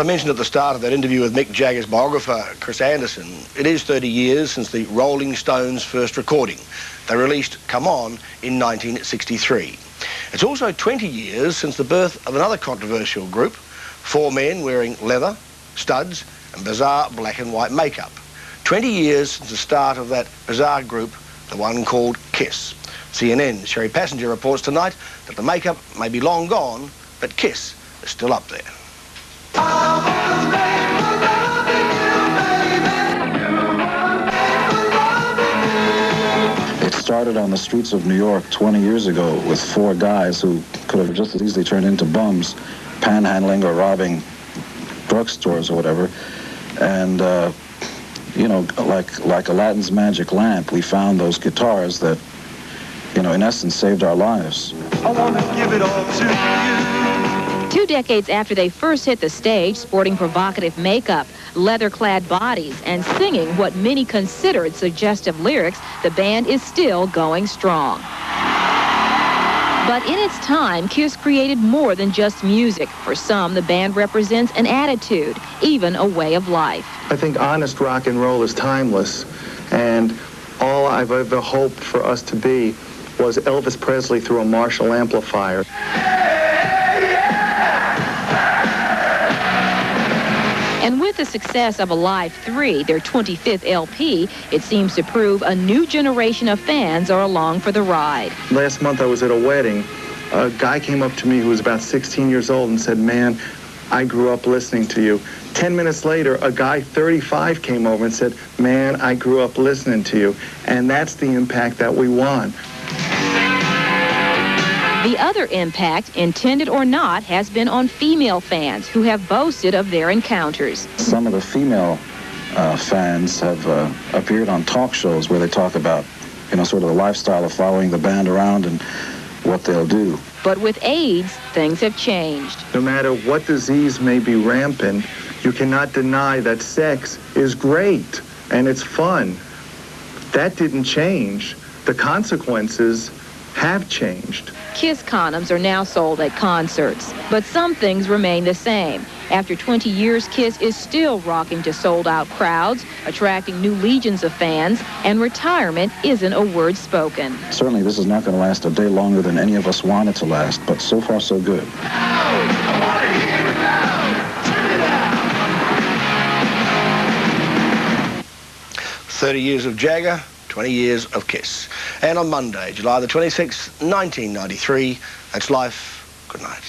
As I mentioned at the start of that interview with Mick Jagger's biographer, Chris Anderson, it is 30 years since the Rolling Stones' first recording. They released Come On in 1963. It's also 20 years since the birth of another controversial group, four men wearing leather, studs and bizarre black and white makeup. 20 years since the start of that bizarre group, the one called Kiss. CNN's Sherry Passenger reports tonight that the makeup may be long gone, but Kiss is still up there. It started on the streets of New York 20 years ago with four guys who could have just as easily turned into bums, panhandling or robbing drugstores or whatever. And, you know, like Aladdin's magic lamp, we found those guitars that, you know, in essence saved our lives. I want to give it all to you. 2 decades after they first hit the stage, sporting provocative makeup, leather-clad bodies, and singing what many considered suggestive lyrics, the band is still going strong. But in its time, Kiss created more than just music. For some, the band represents an attitude, even a way of life. I think honest rock and roll is timeless, and all I've ever hoped for us to be was Elvis Presley through a Marshall amplifier. And with the success of Alive 3, their 25th LP, it seems to prove a new generation of fans are along for the ride. Last month I was at a wedding. A guy came up to me who was about 16 years old and said, "Man, I grew up listening to you." 10 minutes later, a guy 35 came over and said, "Man, I grew up listening to you." And that's the impact that we want. The other impact, intended or not, has been on female fans who have boasted of their encounters. Some of the female fans have appeared on talk shows where they talk about, you know, sort of the lifestyle of following the band around and what they'll do. But with AIDS, things have changed. No matter what disease may be rampant, you cannot deny that sex is great and it's fun. That didn't change. The consequences have changed. Kiss condoms are now sold at concerts, but some things remain the same. After 20 years, Kiss is still rocking to sold-out crowds, attracting new legions of fans, and retirement isn't a word spoken. Certainly this is not going to last a day longer than any of us want it to last, but so far so good. 30 years of Jagger, 20 years of Kiss. And on Monday, July the 26th, 1993, that's life. Good night.